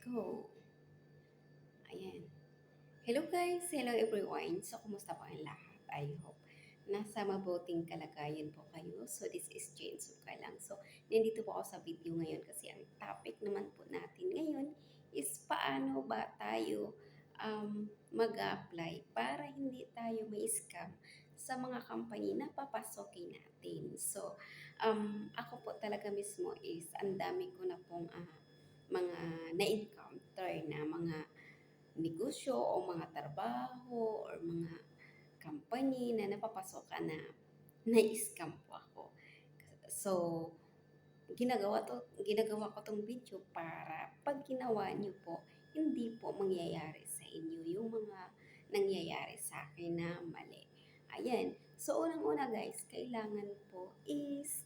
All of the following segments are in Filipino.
Go. Ayan. Hello guys! Hello everyone! So, kumusta po ang lahat? I hope nasa mabuting kalagayan po kayo. So, this is Jane Suka lang. So, nandito po ako sa video ngayon kasi ang topic naman po natin ngayon is paano ba tayo mag-apply para hindi tayo may-scam sa mga company na papasokin natin. So, ako po talaga mismo is ang dami ko na pong mga na-encounter na mga negosyo o mga trabaho or mga company na napapasokan na na-scam po ako. So, ginagawa ko tong video para pag ginawa niyo po, hindi po mangyayari sa inyo yung mga nangyayari sa akin na mali. Ayan. So, unang-una guys, kailangan po is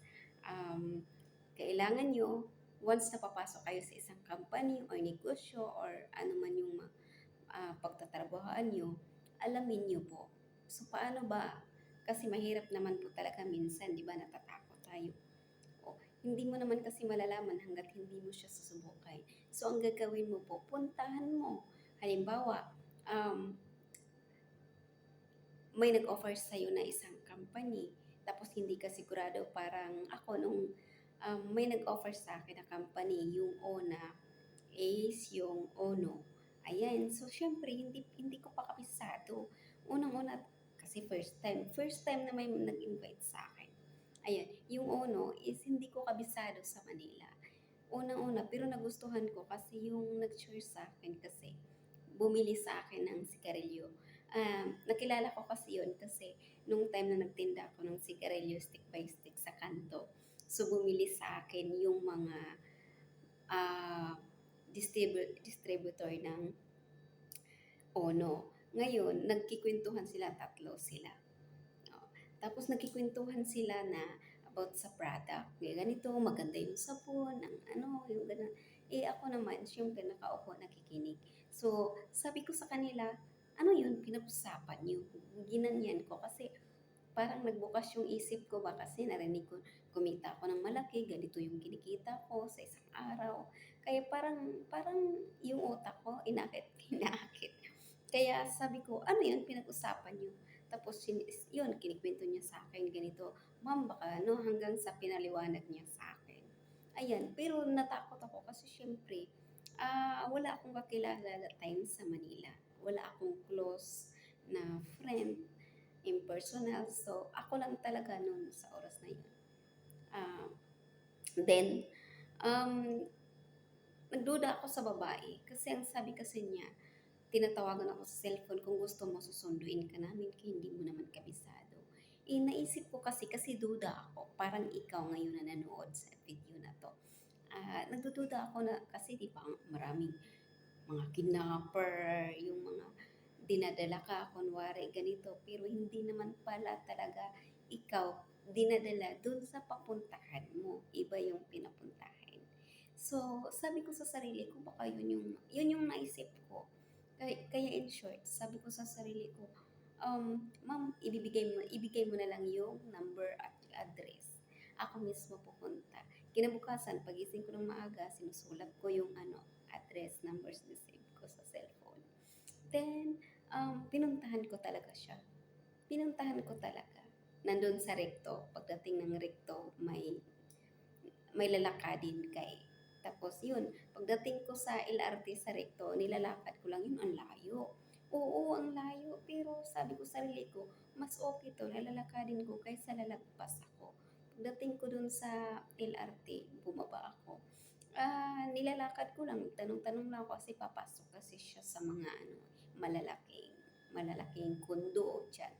kailangan nyo once na papasok kayo sa isang company or negosyo or ano man yung pagtatrabahoan nyo, alamin nyo po. So, paano ba? Kasi mahirap naman po talaga minsan, di ba, natatakot tayo. O, hindi mo naman kasi malalaman hanggat hindi mo siya susubukan. So, ang gagawin mo po, puntahan mo. Halimbawa, may nag-offer sa'yo na isang company, tapos hindi ka sigurado, parang ako nung may nag-offer sa akin na company, yung ONA is yung ONO. Ayan, so syempre hindi ko pa kabisado. Unang-una kasi first time na may nag-invite sa akin. Ayan, yung ONO is hindi ko kabisado sa Manila. Unang-una, pero nagustuhan ko kasi yung nag-share sa akin kasi bumili sa akin ng sigarilyo. Nakilala ko kasi yun kasi nung time na nagtinda ako ng sigarilyo stick by stick sa kanto. So, bumili sa akin yung mga ah, distributor ng ONO. Ngayon, nagkikwentuhan sila, tatlo sila. Oh, tapos nagkikwentuhan sila na about sa product. Ganito, maganda yung sabon, ang ano, yung ganun. Eh ako naman, syempre nakaupo, nakikinig. So, sabi ko sa kanila, ano yun, pinag-usapan niyo. Ginanyan ko kasi parang nagbukas yung isip ko ba kasi narinig ko, kumita ako ng malaki, ganito yung kinikita ko sa isang araw. Kaya parang yung utak ko, inakit, inakit. Kaya sabi ko, ano yun, pinag-usapan niyo. Tapos yun, kinikwento niya sa akin, ganito, ma'am, baka no, hanggang sa pinaliwanag niya sa akin. Ayan, pero natakot ako kasi syempre, wala akong kakilala that time sa Manila. Wala akong close na friend impersonal. So, ako lang talaga noon sa oras na yun. Ah, then, um, nagduda ako sa babae kasi ang sabi kasi niya, tinatawagan ako sa cellphone kung gusto mo susunduin ka namin kaya hindi mo naman kabisado. Eh, naisip ko kasi duda ako, parang ikaw ngayon na nanood sa video na to. Nagdududa ako na kasi di ba maraming mga kidnapper, yung mga dinadala ka, kunwari ganito, pero hindi naman pala talaga ikaw dinadala dun sa papuntahan mo. Iba yung pinapuntahan. So, sabi ko sa sarili ko, baka yun yung naisip ko. Kaya in short, sabi ko sa sarili ko, ma'am, ibigay mo na lang yung number at address. Ako mismo pupunta. Kinabukasan, pagising ko ng maaga, sinusulat ko yung address, numbers na save ko sa cellphone. Then, pinuntahan ko talaga siya. Pinuntahan ko talaga. Nandun sa recto. Pagdating ng recto, may lalakadin kay. Tapos yun, pagdating ko sa LRT sa recto, nilalakad ko lang yun, ang layo. Oo, ang layo. Pero sabi ko sa sarili ko, mas okay to, nalalakadin ko kaysa lalagpas ako. Pagdating ko dun sa LRT, bumaba ako. Nilalakad ko lang, tanong-tanong lang ako kasi papasok kasi siya sa mga malalaking kundo dyan.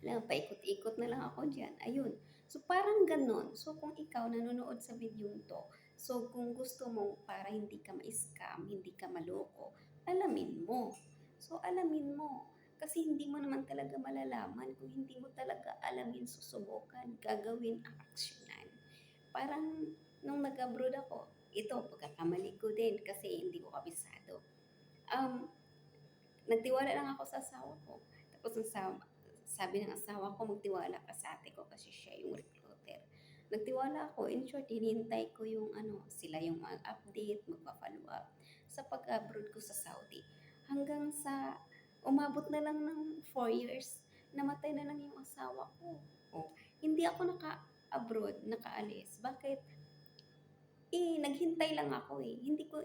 Alam, paikot-ikot na lang ako dyan. Ayun. So, parang ganon. So, kung ikaw nanonood sa video to, so, kung gusto mo para hindi ka ma-scam, hindi ka maloko, alamin mo. So, alamin mo. Kasi hindi mo naman talaga malalaman kung hindi mo talaga alamin, susubukan, gagawin, aksyonan. Parang nung nag-abroad ako, ito, pagkakamali ko din kasi hindi ko kabisado. Nagtiwala lang ako sa asawa ko. Tapos sabi ng asawa ko, magtiwala ka sa ate ko kasi siya yung recruiter. Nagtiwala ako. In short, hinihintay ko yung sila yung mag-update, magpa-follow up. sa pag-abroad ko sa Saudi. Hanggang sa umabot na lang ng 4 years, namatay na lang yung asawa ko. Oh, hindi ako naka-abroad, nakaalis. Bakit? Naghintay lang ako eh. Hindi ko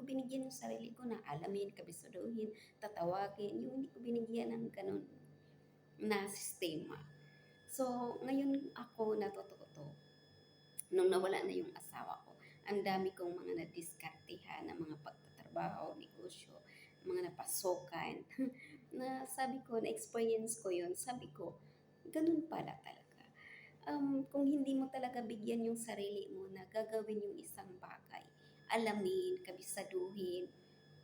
binigyan yung sarili ko na alamin, kabisuduhin, tatawagin. Yung hindi ko binigyan ng ganun na sistema. So, ngayon ako natututo nung nawala na yung asawa ko. Ang dami kong mga nadiskartehan na mga pagtatrabaho, negosyo, mga napasukan. Na sabi ko, na-experience ko yun. Sabi ko, ganun pala talaga. Kung hindi mo talaga bigyan yung sarili mo na gagawin yung isang bagay, alamin, kabisaduhin,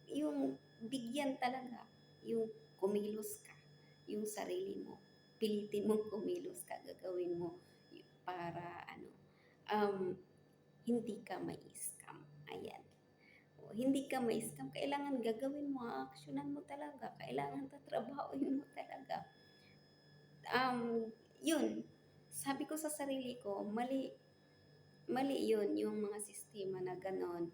yung bigyan talaga, yung kumilos ka, yung sarili mo, pilitin mong kumilos ka, gagawin mo para um, hindi ka mai-scam. Ayan. O, hindi ka mai-scam, kailangan gagawin mo, aksyonan mo talaga, kailangan tatrabahoin mo talaga. Yun, sabi ko sa sarili ko, mali, mali yun, yung mga sistema na ganon.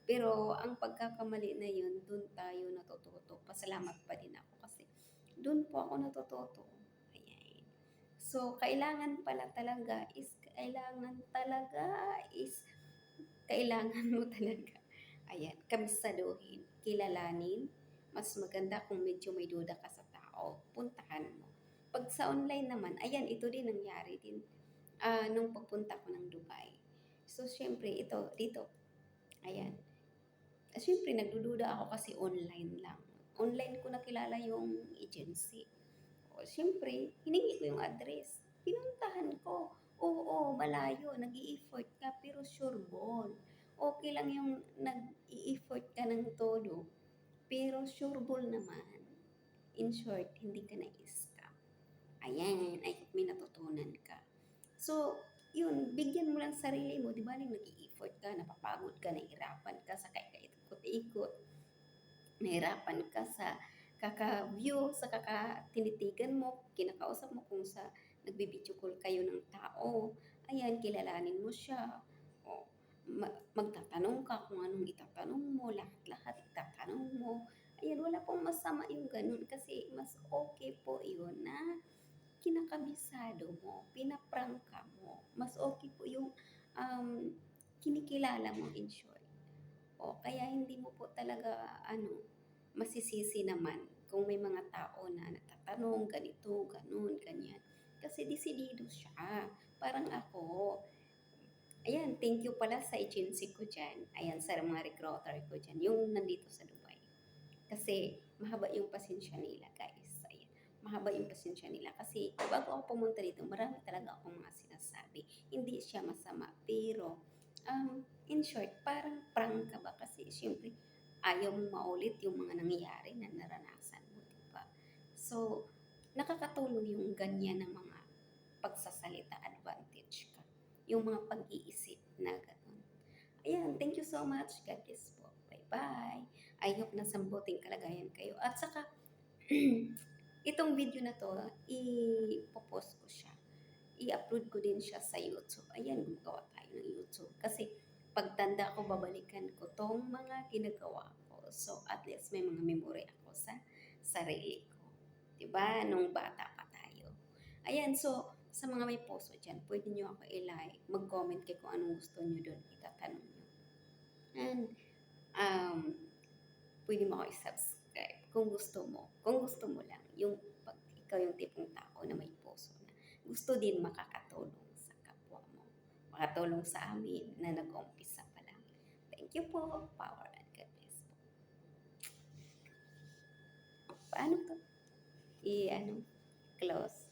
Pero ang pagkakamali na yun, dun tayo natututo. Pasalamat pa din ako kasi dun po ako natututo. Ayan. So, kailangan mo talaga, ayan, kabisaduhin, kilalanin. Mas maganda kung medyo may duda ka sa tao, puntahan mo. Pag sa online naman, ayan, ito din nangyari din nung pagpunta ko ng Dubai. So, syempre, dito, ayan, siyempre, nagdududa ako kasi online lang. Online ko nakilala yung agency. O, siyempre, hiningi ko yung address. Pinuntahan ko. Oo, malayo, nag-i-effort ka, pero sure ball. Okay lang yung nag-i-effort ka ng todo, pero sure ball naman. In short, hindi ka na-scam. Ayan, I hope may natutunan ka. So, yun, bigyan mo lang sarili mo, di ba, nag-i-effort ka, napapagod ka, nahihirapan ka sa kaikot-ikot, nahirapan ka sa kaka-view, sa kakatinitigan mo, kinakausap mo kung sa nagbi-video call kayo ng tao, ayan, kilalanin mo siya, o, magtatanong ka kung anong itatanong mo, lahat-lahat itatanong mo, ayan, wala pong masama yung ganun kasi mas okay po yun na kinakabisado mo, pinaprangka mo, mas okay po yung kinikilala mo in short. O kaya hindi mo po talaga masisisi naman kung may mga tao na nagtatanong ganito, ganun, ganyan. Kasi desidido siya. Parang ako, ayan, thank you pala sa agency ko dyan. Ayan, sa mga recruiter ko dyan, yung nandito sa Dubai. Kasi mahaba yung pasensya nila, guys. Ayan, mahaba yung pasensya nila. Kasi bago ako pumunta dito, marami talaga akong mga sinasabi. Hindi siya masama, pero in short, parang prank ka ba? Kasi syempre, ayaw mong maulit yung mga nangyayari na naranasan mo, di ba? So, nakakatulong yung ganyan ng mga pagsasalita, advantage ka. Yung mga pag-iisip na gano'n. Ayan, thank you so much. God bless po. Bye-bye. I hope na sa mabuting kalagayan kayo. At saka, itong video na to, ipopost ko siya. I-upload ko din siya sa YouTube. Ayan, gumagawa tayo ng YouTube. Kasi, pagtanda ko, babalikan ko tong mga ginagawa ko. So, at least may mga memory ako sa sarili ko. Diba? Nung bata pa tayo. Ayan, so, sa mga may puso dyan, pwede nyo ako i-like, mag-comment kayo kung anong gusto nyo doon, itatanong nyo. And, pwede mo ako i-subscribe kung gusto mo. Kung gusto mo lang, yung pag ikaw yung tipong tao na may puso na gusto din makakatulong sa kapwa mo. Makatulong sa amin na nag-umpisa pa lang. Thank you po. Power and God bless po. Paano to? Close.